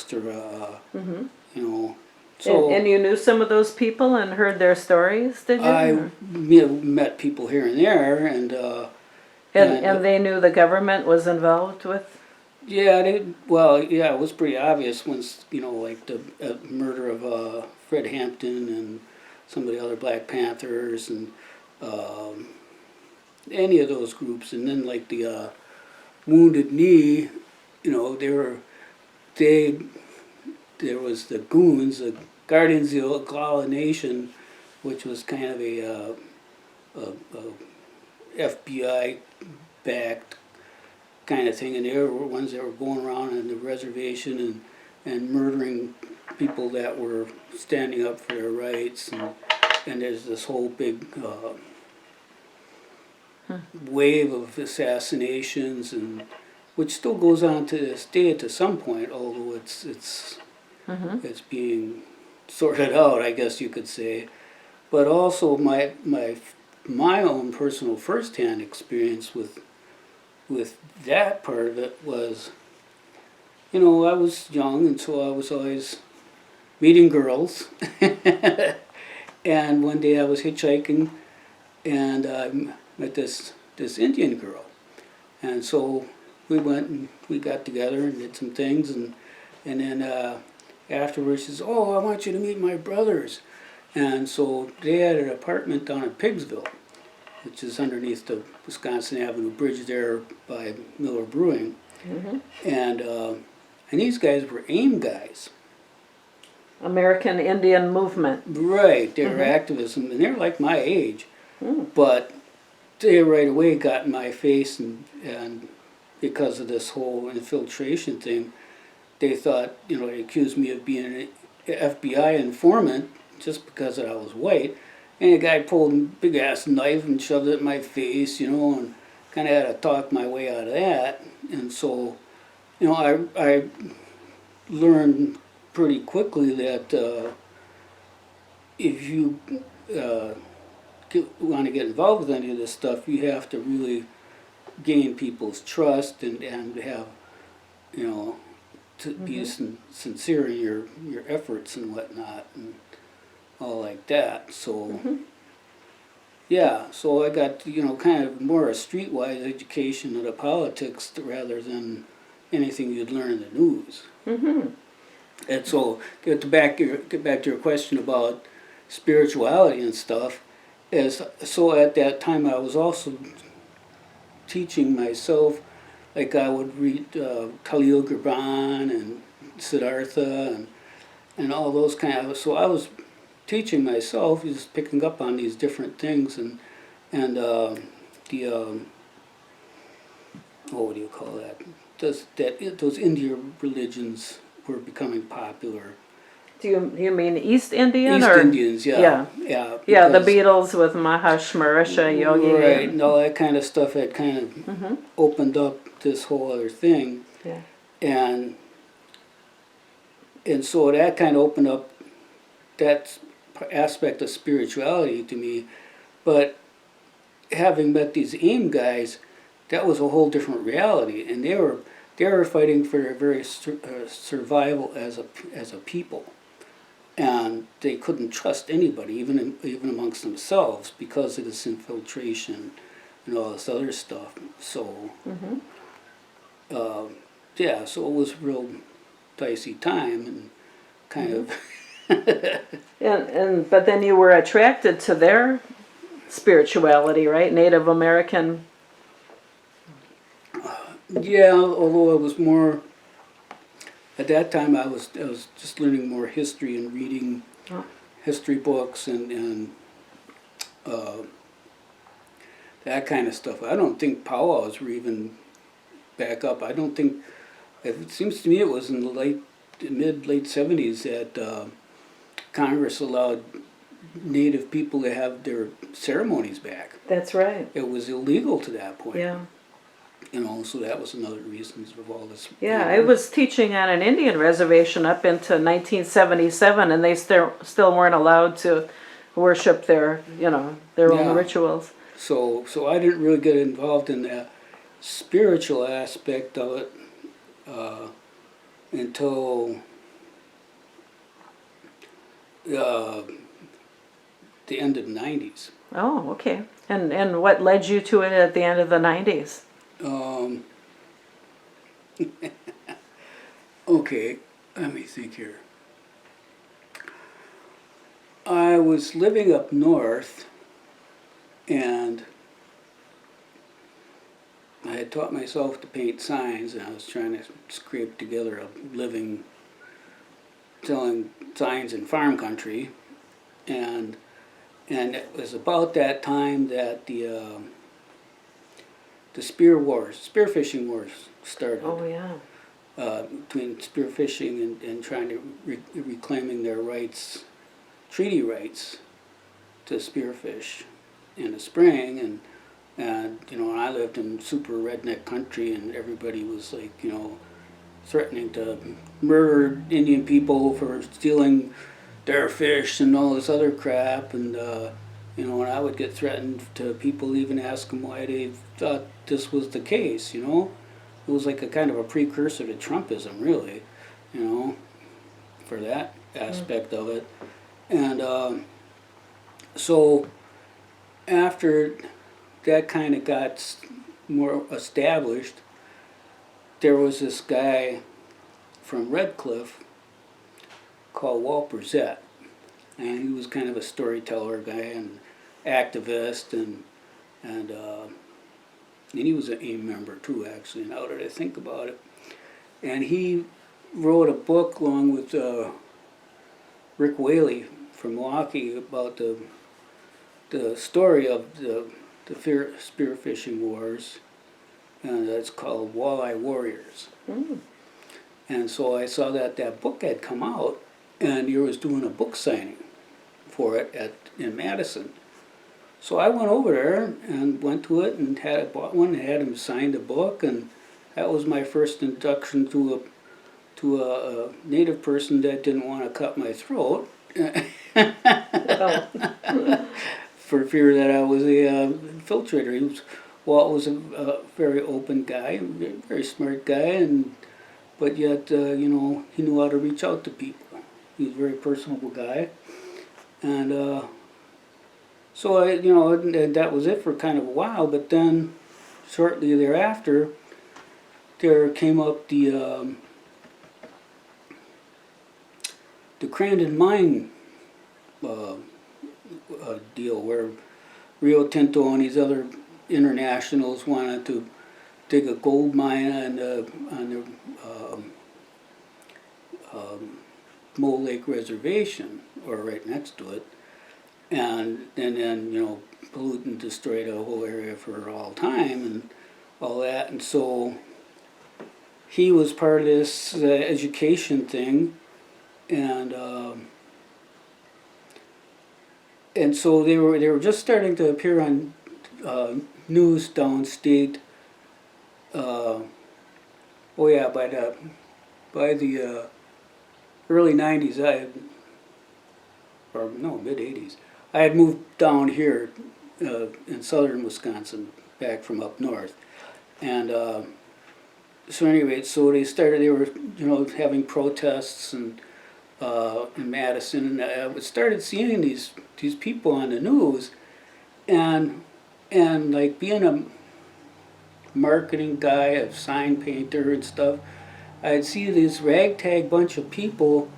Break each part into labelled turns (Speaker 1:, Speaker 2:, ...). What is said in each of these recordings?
Speaker 1: Forest, or you know. So
Speaker 2: And you knew some of those people and heard their stories, did you?
Speaker 1: I met people here and there,
Speaker 2: And they knew the government was involved with?
Speaker 1: yeah, yeah, it was pretty obvious once, like the murder of Fred Hampton and some of the other Black Panthers and um, any of those groups, and then like the Wounded Knee, they there was the Goons, the Guardians of the Oglala Nation, which was kind of a FBI backed kind of thing, and they were ones that were going around on the reservation and murdering people that were standing up for their rights, and there's this whole big wave of assassinations, and which still goes on to this day to some point, although it's being sorted out, I guess you could say. But also my own personal firsthand experience with that part of it was, I was young, and so I was always meeting girls. And one day I was hitchhiking, and I met this Indian girl, and so we went and we got together and did some things, and then afterwards she says, "Oh, I want you to meet my brothers," and so they had an apartment down in Pigsville, which is underneath the Wisconsin Avenue Bridge there by Miller Brewing, and these guys were AIM guys.
Speaker 2: American Indian Movement.
Speaker 1: Right, they were activism, and they're like my age, but they right away got in my face, and because of this whole infiltration thing, they thought, they accused me of being an FBI informant just because I was white. And a guy pulled a big ass knife and shoved it in my face, and kind of had to talk my way out of that. And so, I learned pretty quickly that if you want to get involved with any of this stuff, you have to really gain people's trust and have, to be sincere in your efforts and whatnot and all like that. So yeah, so I got kind of more a streetwise education of the politics rather than anything you'd learn in the news. And so get back to your question about spirituality and stuff. So at that time I was also teaching myself, like I would read Khalil Gibran and Siddhartha and all those kind of. So I was teaching myself, just picking up on these different things, and what do you call that? Those Indian religions were becoming popular.
Speaker 2: Do you mean East Indian?
Speaker 1: East
Speaker 2: or?
Speaker 1: Indians, yeah.
Speaker 2: Yeah, the Beatles with Maharshi Yogi.
Speaker 1: Right, and all that kind of stuff had kind of opened up this whole other thing.
Speaker 2: Yeah.
Speaker 1: And so that kind of opened up that aspect of spirituality to me. But having met these AIM guys, that was a whole different reality, and they were fighting for their very survival as a people. And they couldn't trust anybody, even amongst themselves, because of this infiltration and all this other stuff. So, yeah, so it was a real dicey time, and kind of.
Speaker 2: But then you were attracted to their spirituality, right? Native American.
Speaker 1: Yeah, although I was more. At that time, I was just learning more history and reading history books and that kind of stuff. I don't think powwows were even back up. I don't think. It seems to me it was in the mid-late 70s that Congress allowed Native people to have their ceremonies back.
Speaker 2: That's right.
Speaker 1: It was illegal to that point.
Speaker 2: Yeah.
Speaker 1: So that was another reason of all this.
Speaker 2: Yeah, I was teaching on an Indian reservation up into 1977, and they still weren't allowed to worship their own rituals.
Speaker 1: So I didn't really get involved in the spiritual aspect of it until uh, the end of the 90s.
Speaker 2: Oh, okay. And what led you to it at the end of the 90s?
Speaker 1: Um, okay, let me think here. I was living up north, and I had taught myself to paint signs, and I was trying to scrape together a living selling signs in farm country, and it was about that time that the spearfishing wars started.
Speaker 2: Oh, yeah.
Speaker 1: Between spearfishing and trying to reclaiming their rights, treaty rights to spearfish in the spring, and you know, I lived in super redneck country, and everybody was like, you know, threatening to murder Indian people for stealing their fish and all this other crap, and you know, and I would get threatened to people even ask them why they thought this was the case, you know. It was like a kind of a precursor to Trumpism, really, you know, for that aspect of it. And so after that kind of got more established, there was this guy from Red Cliff called Walt Brissett, and he was kind of a storyteller guy and activist, and he was an AIM member too, actually, now that I think about it. And he wrote a book along with Rick Whaley from Milwaukee about the story of the spearfishing wars, and it's called Walleye Warriors.
Speaker 2: Mm.
Speaker 1: And so I saw that book had come out, and he was doing a book signing for it in Madison. So I went over there and went to it and bought one and had him sign the book, and that was my first introduction to a native person that didn't want to cut my throat for fear that I was a infiltrator. Walt was a very open guy, very smart guy, but yet you know, he knew how to reach out to people. He was a very personable guy, and so you know, and that was it for kind of a while. But then, shortly thereafter, there came up the Crandon mine deal, where Rio Tinto and these other internationals wanted to dig a gold mine on the Mole Lake Reservation, or right next to it, and then you know, pollute and destroy the whole area for all time and all that. And so he was part of this education thing, and so they were just starting to appear on news downstate. Oh yeah, by the early '90s, mid '80s, I had moved down here in southern Wisconsin, back from up north, and so anyway, so they were, you know, having protests and in Madison, and I started seeing these people on the news, and like being a marketing guy, a sign painter and stuff, I'd see this ragtag bunch of people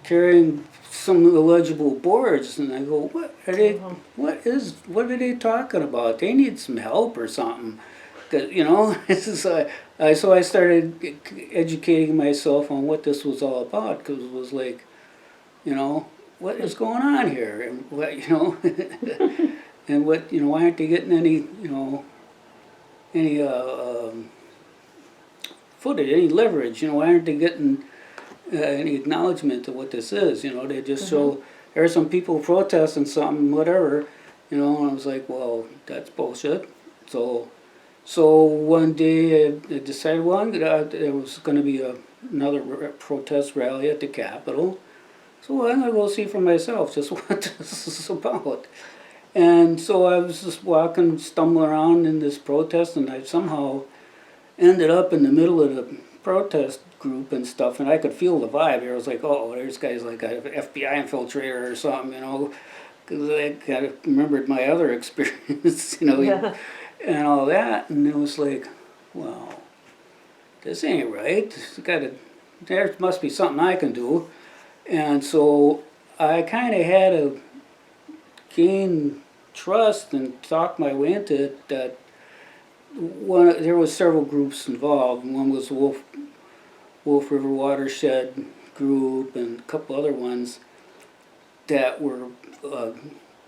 Speaker 1: carrying some illegible boards, and I go, what are they talking about? They need some help or something. 'Cause, you know, this is so I started educating myself on what this was all about, because it was like, you know, what is going on here, and what, you know, and what, you know, why aren't they getting any, you know, any footage, any leverage? You know, why aren't they getting any acknowledgement of what this is? You know, they just show there are some people protesting something, whatever, you know. And I was like, well, that's bullshit. So one day I decided, well, there was going to be another protest rally at the Capitol. So I'm going to go see for myself just what this is about. And so I was just walking, stumbling around in this protest, and I somehow ended up in the middle of the protest group and stuff, and I could feel the vibe. It was like, oh, there's guys like a FBI infiltrator or something, you know, because I kind of remembered my other experience, you know,
Speaker 2: Yeah.
Speaker 1: and all that, and it was like, wow, this ain't right. There must be something I can do, and so I kind of had to gain trust and talk my way into it. That there was several groups involved. One was Wolf River Watershed Group and a couple other ones that were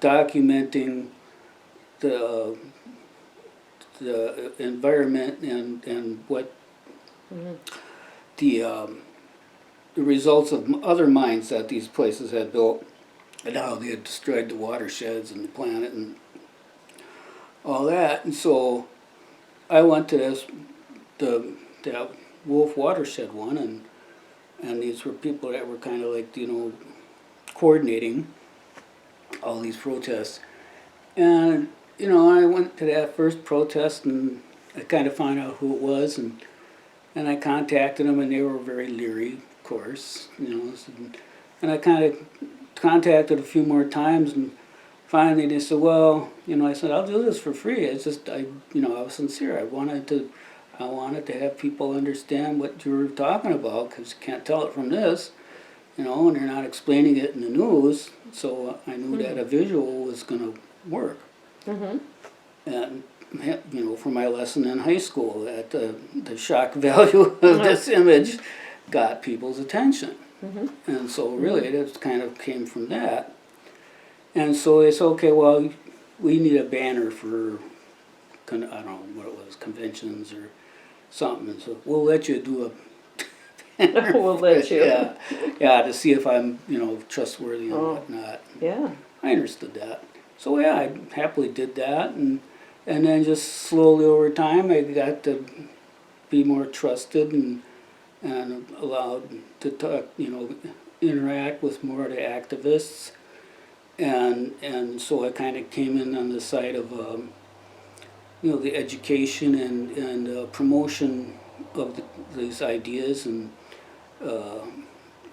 Speaker 1: documenting the the environment and what the the results of other mines that these places had built and how they had destroyed the watersheds and the planet and all that. And so I went to that Wolf Watershed one, and these were people that were kind of like, you know, coordinating all these protests. And, you know, I went to that first protest and I kind of found out who it was, and I contacted them, and they were very leery, of course, you know. And I kind of contacted a few more times, and finally they said, well, you know, I said, I'll do this for free. It's just, you know, I was sincere. I wanted to have people understand what you were talking about, because you can't tell it from this, you know, and they're not explaining it in the news. So I knew that a visual was going to work.
Speaker 2: Mm-hmm.
Speaker 1: And, you know, for my lesson in high school, that the shock value of this image got people's attention.
Speaker 2: Mm-hmm.
Speaker 1: And so really it kind of came from that. And so they said, okay, well, we need a banner for, I don't know what it was, conventions or something. And so we'll let you do a banner.
Speaker 2: We'll let you.
Speaker 1: Yeah, to see if I'm, you know, trustworthy and whatnot.
Speaker 2: Yeah.
Speaker 1: I understood that. So yeah, I happily did that, and then just slowly over time I got to be more trusted and allowed to talk, you know, interact with more of the activists, and so I kind of came in on the side of you know, the education and promotion of these ideas and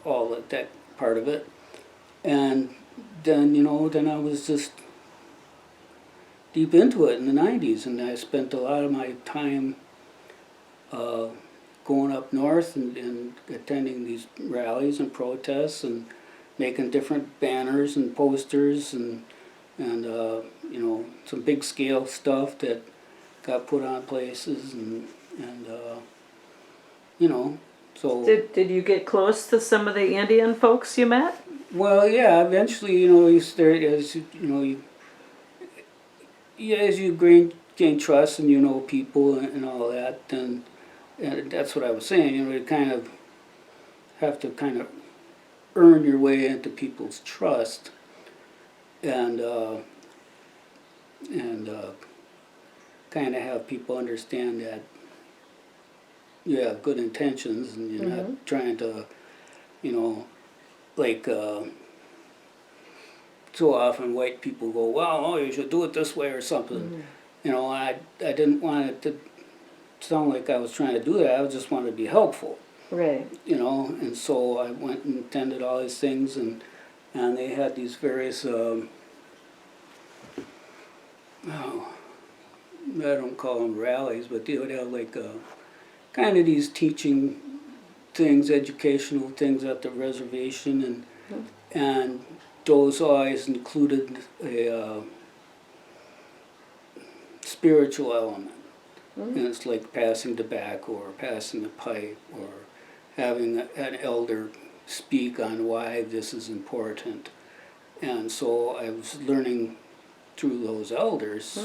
Speaker 1: all that part of it, and then, you know, then I was just deep into it in the 90s, and I spent a lot of my time going up north and attending these rallies and protests and making different banners and posters and you know, some big scale stuff that got put on places and you know, so.
Speaker 2: Did you get close to some of the Indian folks you met?
Speaker 1: Well, yeah, eventually, you know, you start, as you know, as you gain trust and you know people and all that, then, and that's what I was saying, you know, you kind of have to kind of earn your way into people's trust and kind of have people understand that you have good intentions and you're not trying to, you know, like so often white people go, well, oh, you should do it this way or something. You know, I didn't want it to sound like I was trying to do that. I just wanted to be helpful.
Speaker 2: Right.
Speaker 1: You know, and so I went and attended all these things, and they had these various, oh, I don't call them rallies, but they would have like kind of these teaching things, educational things at the reservation, and those always included a spiritual element. And it's like passing tobacco or passing a pipe or having an elder speak on why this is important. And so I was learning through those elders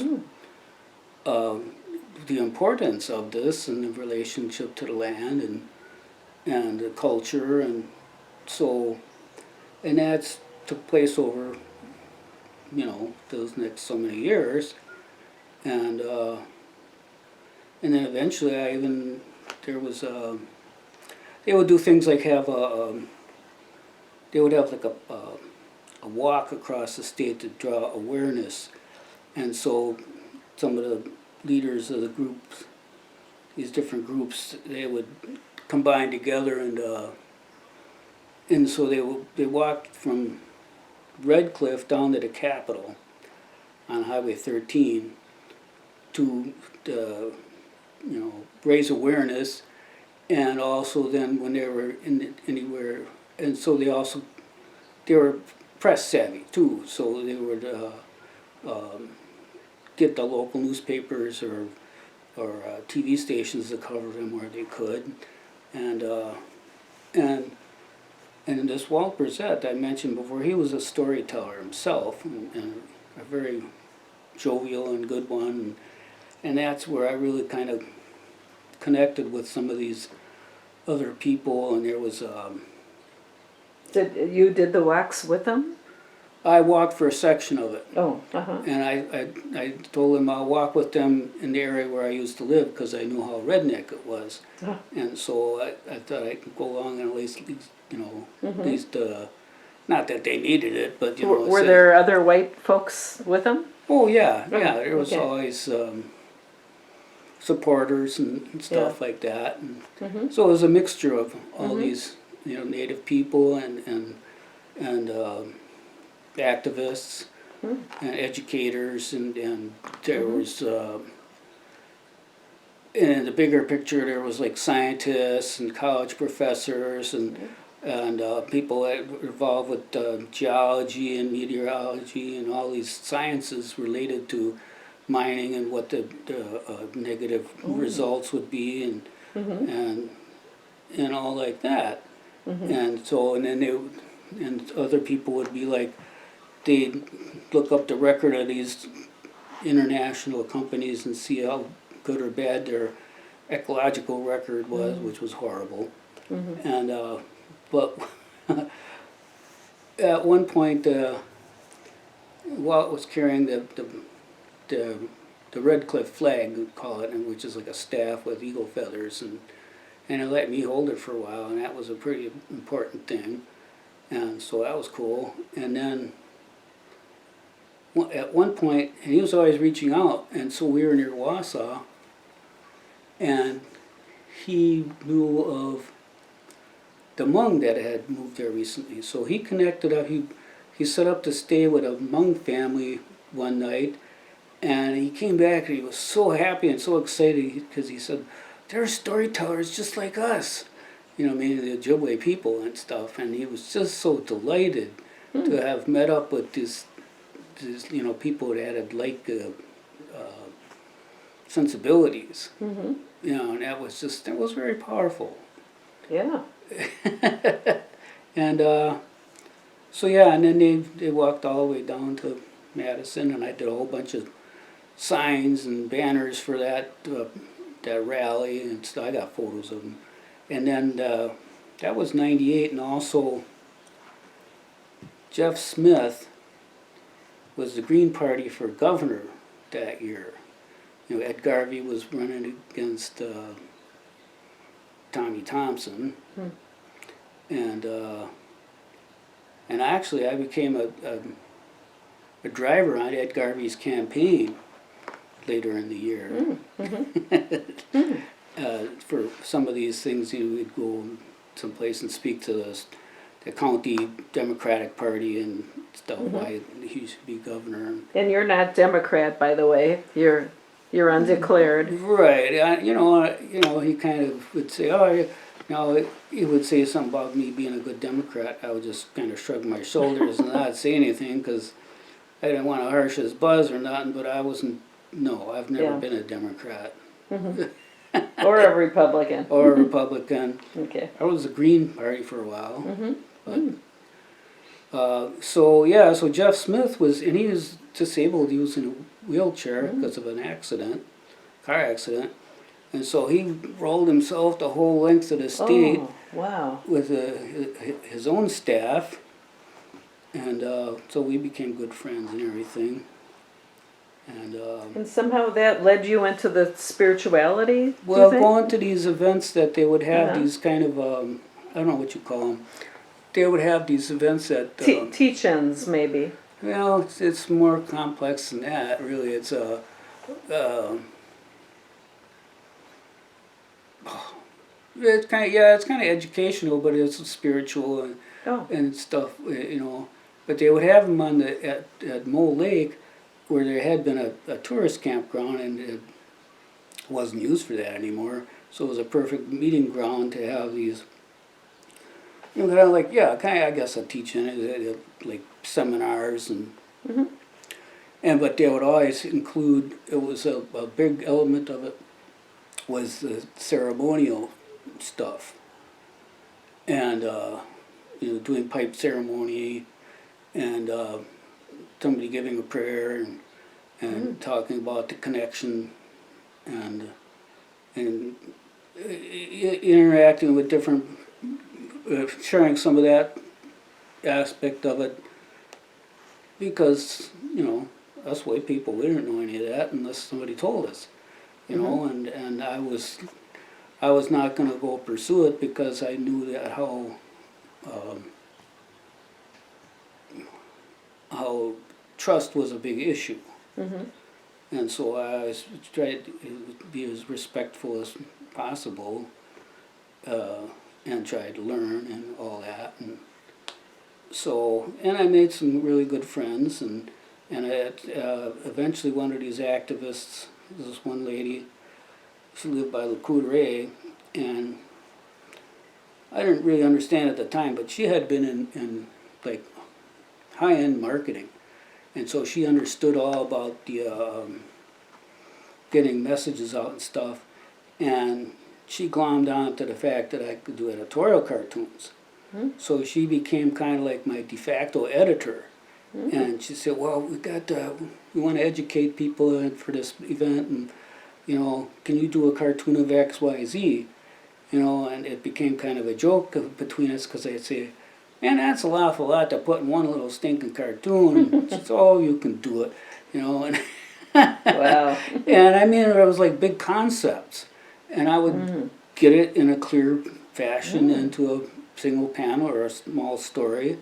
Speaker 1: the importance of this and the relationship to the land and the culture, and so, and that's took place over, you know, those next so many years, and then eventually there was they would do things like have they would have like a walk across the state to draw awareness, and so some of the leaders of the groups, these different groups, they would combined together, and so they walked from Red Cliff down to the Capitol on Highway 13 to raise awareness, and also then when they were anywhere, and so they were press savvy too, so they would get the local newspapers or TV stations to cover them where they could, and this Walt Brissett I mentioned before, he was a storyteller himself, and a very jovial and good one, and that's where I really kind of connected with some of these other people, and there was
Speaker 2: You did the wax with them?
Speaker 1: I walked for a section of it.
Speaker 2: Oh,
Speaker 1: And I told them I'll walk with them in the area where I used to live because I knew how redneck it was. And so I thought I could go along and at least not that they needed it, but
Speaker 2: Were there other white folks with them?
Speaker 1: Oh yeah, there was
Speaker 2: okay.
Speaker 1: always supporters and stuff like that. And so it was a mixture of all these Native people and activists and educators, and there was in the bigger picture there was like scientists and college professors and people that were involved with geology and meteorology and all these sciences related to mining and what the negative results would be, and all like that. And so and other people would be like, they'd look up the record of these international companies and see how good or bad their ecological record was, which was horrible. And but at one point, Walt was carrying the Red Cliff flag, we call it, which is like a staff with eagle feathers, and it let me hold it for a while, and that was a pretty important thing, and so that was cool. And then at one point, and he was always reaching out, and so we were near Wausau, and he knew of the Hmong that had moved there recently, so he connected up. He set up to stay with a Hmong family one night, and he came back and he was so happy and so excited because he said, "They're storytellers just like us," meaning the Ojibwe people and stuff, and he was just so delighted to have met up with these people that had like sensibilities, and that was very powerful.
Speaker 2: Yeah.
Speaker 1: And so and then they walked all the way down to Madison, and I did a whole bunch of signs and banners for that rally, and stuff. I got photos of them. And then that was '98, and also Jeff Smith was the Green Party for governor that year. Ed Garvey was running against Tommy Thompson, and actually I became a driver on Ed Garvey's campaign later in the year. For some of these things, we'd go someplace and speak to the county Democratic Party and stuff, why he should be governor.
Speaker 2: And you're not Democrat, by the way. You're undeclared.
Speaker 1: Right. He kind of would say, he would say something about me being a good Democrat. I would just kind of shrug my shoulders and not say anything because I didn't want to harsh his buzz or nothing, but I wasn't, I've never been a Democrat.
Speaker 2: Or a Republican.
Speaker 1: Or a Republican.
Speaker 2: Okay.
Speaker 1: I was the Green Party for a while. So Jeff Smith and he was disabled. He was in a wheelchair because of an car accident. And so he rolled himself the whole length of the state with his own staff. And so we became good friends and everything. And
Speaker 2: somehow that led you into the spirituality?
Speaker 1: Well, going to these events that they would have, these kind of, I don't know what you call them. They would have these events that...
Speaker 2: teach-ins, maybe.
Speaker 1: Well, it's more complex than that, really. It's it's kind of educational, but it's spiritual
Speaker 2: Oh.
Speaker 1: and stuff, But they would have them on at Mole Lake, where there had been a tourist campground, and it wasn't used for that anymore. So it was a perfect meeting ground to have these, kind of like, I guess a teaching, like seminars
Speaker 2: Mhm.
Speaker 1: but they would always include, it was a big element of it was the ceremonial stuff. And, doing pipe ceremony and somebody giving a prayer and talking about the connection and interacting with different, sharing some of that aspect of it because, us white people, we didn't know any of that unless somebody told us, and I was not going to go pursue it because I knew that how trust was a big issue.
Speaker 2: Mhm.
Speaker 1: And so I was tried to be as respectful as possible and tried to learn and all that. And I made some really good friends and eventually one of these activists, this one lady, she lived by Le Coudray, and I didn't really understand at the time, but she had been in like high-end marketing, and so she understood all about the getting messages out and stuff, and she glommed on to the fact that I could do editorial cartoons.
Speaker 2: Mm-hmm.
Speaker 1: So she became kind of like my de facto editor. Mm-hmm. And she said, well, we want to educate people for this event, and can you do a cartoon of X, Y, Z? And it became kind of a joke between us because I'd say, man, that's an awful lot to put in one little stinking cartoon. And she said, oh, you can do it, And
Speaker 2: Wow.
Speaker 1: And I mean, it was like big concepts, and I would get it in a clear fashion into a single panel or a small story,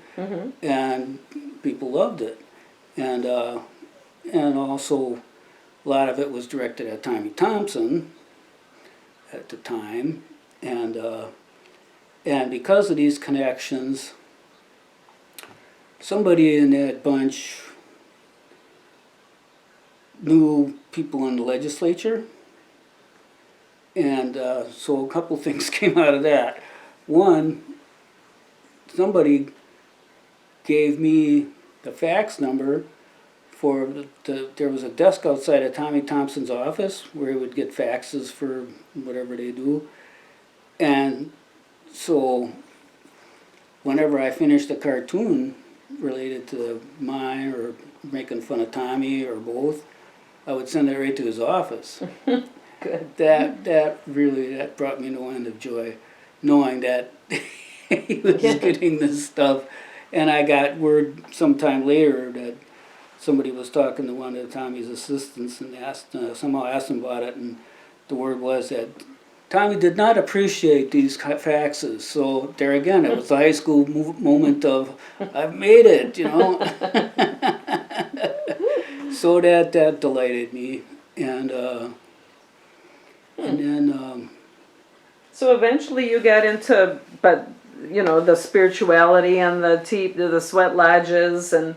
Speaker 1: and people loved it, and also a lot of it was directed at Tommy Thompson at the time, and because of these connections, somebody in that bunch knew people in the legislature, and so a couple things came out of that. One, somebody gave me the fax number for there was a desk outside of Tommy Thompson's office where he would get faxes for whatever they do, and so whenever I finished a cartoon related to mine or making fun of Tommy or both, I would send it right to his office.
Speaker 2: Good.
Speaker 1: That really brought me no end of joy, knowing that he was getting this stuff, and I got word sometime later that somebody was talking to one of Tommy's assistants and somehow asked him about it, and the word was that Tommy did not appreciate these faxes. So there again, it was the high school moment of I've made it, So that delighted me, and then.
Speaker 2: So eventually you got into, the spirituality and the sweat lodges, and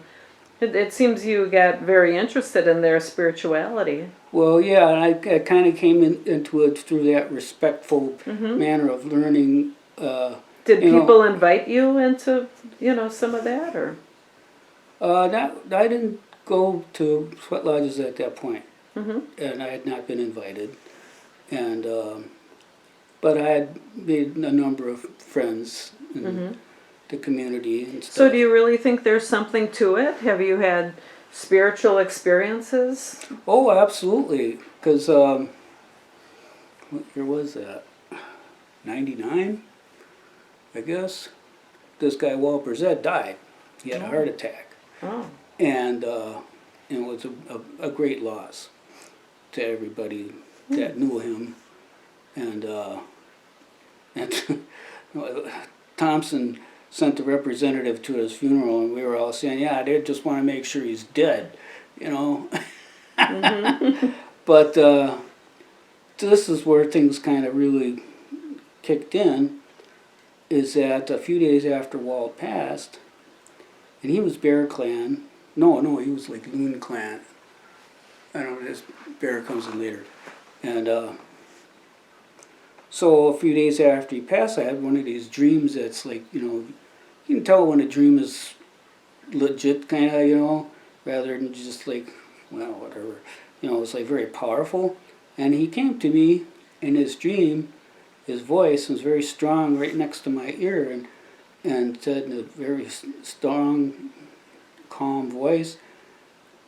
Speaker 2: it seems you got very interested in their spirituality.
Speaker 1: Well, yeah, and I kind of came into it through that respectful manner of learning.
Speaker 2: Did people invite you into, some of that, or?
Speaker 1: I didn't go to sweat lodges at that point, and I had not been invited, and but I had made a number of friends in the community and stuff.
Speaker 2: So do you really think there's something to it? Have you had spiritual experiences?
Speaker 1: Oh, absolutely, because what year was that? 99, I guess. This guy Walper Zed died. He had a heart attack.
Speaker 2: Oh.
Speaker 1: And it was a great loss to everybody that knew him. And Thompson sent a representative to his funeral, and we were all saying, yeah, they just want to make sure he's dead, But this is where things kind of really kicked in is that a few days after Walt passed, and he was Bear Clan. No, he was like Loon Clan. I don't know, this Bear comes in later. And so a few days after he passed, I had one of these dreams that's like, you can tell when a dream is legit, kind of, rather than just like, well, whatever. It's like very powerful. And he came to me in his dream. His voice was very strong, right next to my ear, and said in a very strong, calm voice,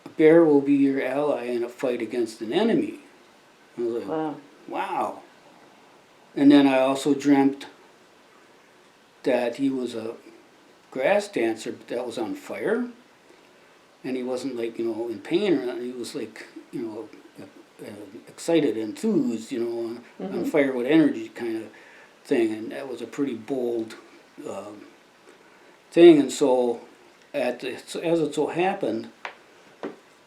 Speaker 1: "A bear will be your ally in a fight against an enemy." I was like,
Speaker 2: Wow.
Speaker 1: wow. And then I also dreamt that he was a grass dancer, but that was on fire. And he wasn't like, in pain or anything. He was like, excited, enthused, on fire with energy kind of thing. And that was a pretty bold thing. And so, as it so happened,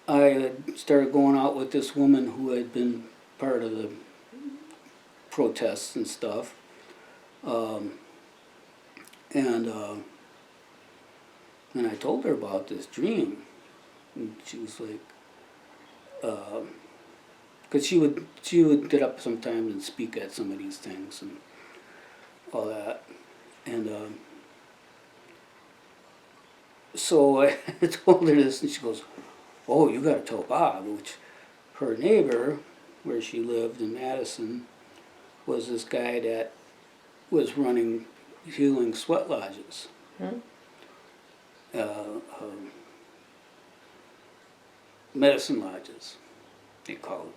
Speaker 1: I started going out with this woman who had been part of the protests and stuff. And I told her about this dream. And she was like, because she would get up sometimes and speak at some of these things and all that. And so I told her this, and she goes, "Oh, you got to tell Bob," which her neighbor, where she lived in Madison, was this guy that was running healing sweat lodges.
Speaker 2: Hmm.
Speaker 1: Medicine lodges, they call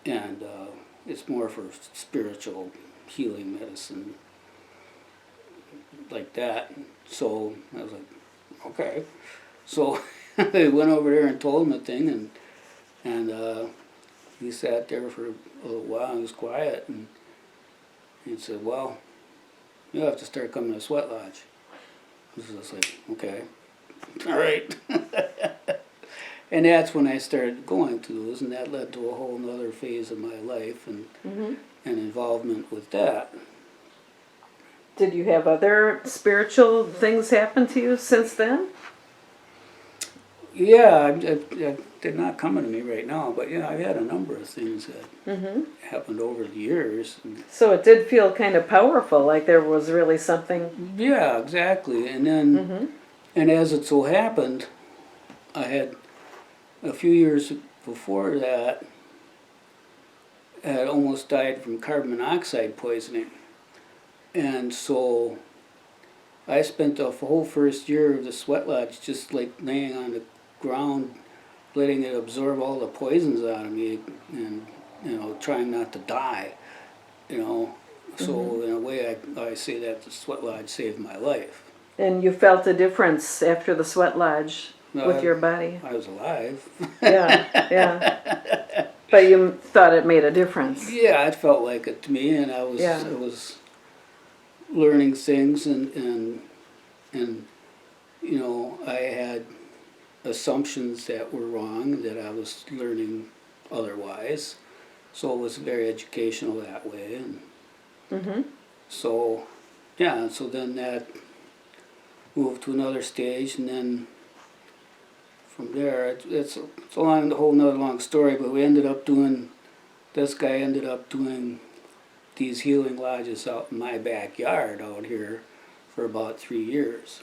Speaker 1: it. And it's more for spiritual healing medicine, like that. So I was like, okay. So I went over there and told him the thing, and he sat there for a little while and was quiet, and he said, "Well, you have to start coming to Sweat Lodge." I was just like, okay, all right. And that's when I started going to those, and that led to a whole nother phase of my life and involvement with that.
Speaker 2: Did you have other spiritual things happen to you since then?
Speaker 1: Yeah, I they're not coming to me right now, but yeah, I've had a number of things that happened over the years.
Speaker 2: So it did feel kind of powerful, like there was really something.
Speaker 1: Yeah, exactly. And then, and as it so happened, I had a few years before that, I had almost died from carbon monoxide poisoning. And so I spent the whole first year of the sweat lodge just like laying on the ground, letting it absorb all the poisons out of me, and trying not to die. So in a way, I say that the sweat lodge saved my life.
Speaker 2: And you felt a difference after the sweat lodge with your body?
Speaker 1: I was alive.
Speaker 2: Yeah. But you thought it made a difference?
Speaker 1: Yeah, it felt like it to me, and I was learning things, and I had assumptions that were wrong, that I was learning otherwise. So it was very educational that way. And so, yeah, so then that moved to another stage, and then from there, it's a whole nother long story, but this guy ended up doing these healing lodges out in my backyard out here for about 3 years.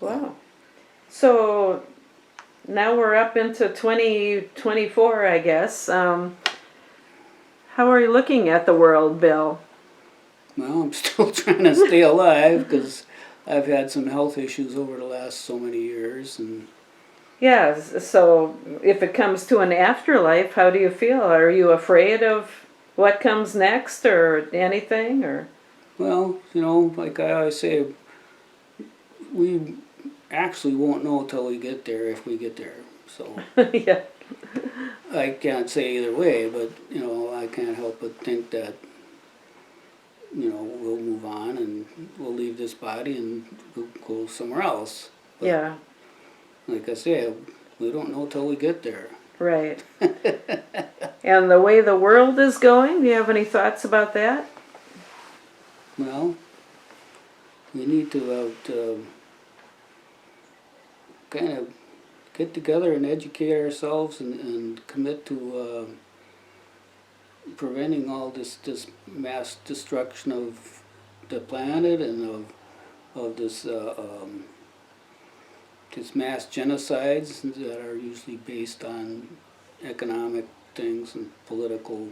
Speaker 2: Wow. So now we're up into 2024, I guess. How are you looking at the world, Bill?
Speaker 1: Well, I'm still trying to stay alive because I've had some health issues over the last so many years. And
Speaker 2: yeah, so if it comes to an afterlife, how do you feel? Are you afraid of what comes next or anything? Or?
Speaker 1: Well, like I always say, we actually won't know until we get there, if we get there. So
Speaker 2: Yeah.
Speaker 1: I can't say either way, but I can't help but think that we'll move on and we'll leave this body and we'll go somewhere else. But
Speaker 2: Yeah.
Speaker 1: like I said, we don't know till we get there.
Speaker 2: Right. And the way the world is going, do you have any thoughts about that?
Speaker 1: Well, we need to kind of get together and educate ourselves and commit to preventing all this mass destruction of the planet and of this mass genocides that are usually based on economic things and political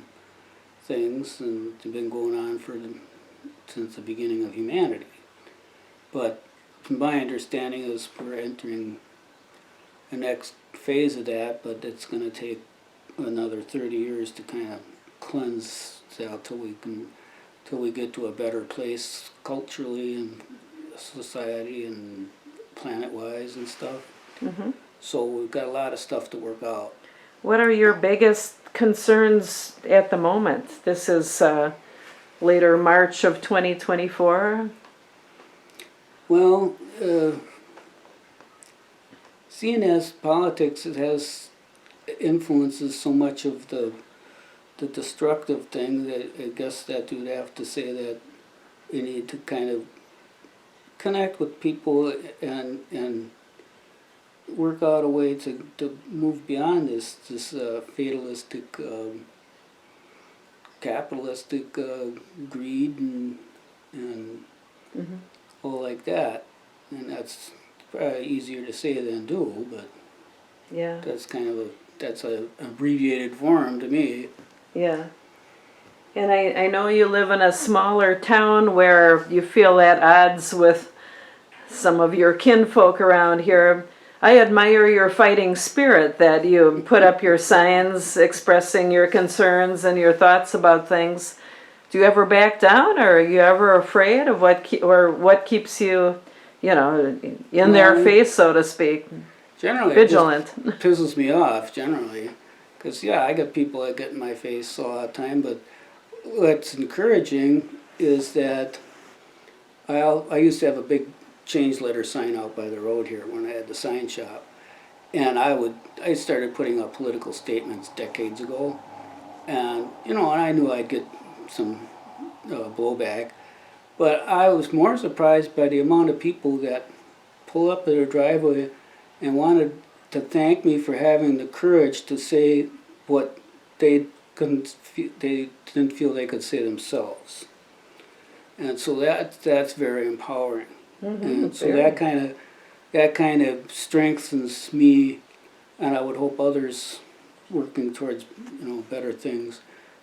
Speaker 1: things, and they've been going on since the beginning of humanity. But my understanding is we're entering the next phase of that, but it's going to take another 30 years to kind of cleanse out till we get to a better place culturally and society and planet-wise and stuff.
Speaker 2: Mm-hmm.
Speaker 1: So we've got a lot of stuff to work out.
Speaker 2: What are your biggest concerns at the moment? This is later March of 2024.
Speaker 1: Well, seeing as politics, it has influences so much of the destructive thing that I guess that you'd have to say that you need to kind of connect with people and work out a way to move beyond this fatalistic capitalistic greed and
Speaker 2: Mm-hmm.
Speaker 1: all like that. And that's probably easier to say than do, but
Speaker 2: Yeah,
Speaker 1: that's kind of that's a abbreviated form to me.
Speaker 2: yeah. And I know you live in a smaller town where you feel at odds with some of your kinfolk around here. I admire your fighting spirit that you put up your signs expressing your concerns and your thoughts about things. Do you ever back down, or are you ever afraid of what keeps you, in their face, so to speak?
Speaker 1: Generally,
Speaker 2: Vigilant.
Speaker 1: it just pisses me off, generally. Because, yeah, I got people that get in my face all the time, but what's encouraging is that I used to have a big change letter sign out by the road here when I had the sign shop. And I started putting up political statements decades ago. And, and I knew I'd get some blowback. But I was more surprised by the amount of people that pull up at their driveway and wanted to thank me for having the courage to say what they didn't feel they could say themselves. And so that's very empowering.
Speaker 2: Mm-hmm,
Speaker 1: And so
Speaker 2: very.
Speaker 1: that kind of strengthens me, and I would hope others working towards better things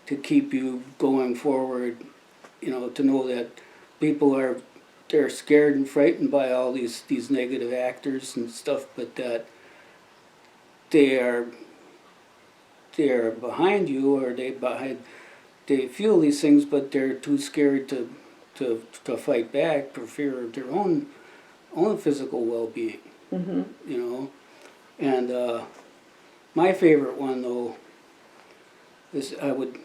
Speaker 1: to keep you going forward. To know that people they're scared and frightened by all these negative actors and stuff, but that they are behind you, or they feel these things, but they're too scared to fight back for fear of their own physical well-being.
Speaker 2: Mm-hmm.
Speaker 1: And my favorite one though is I would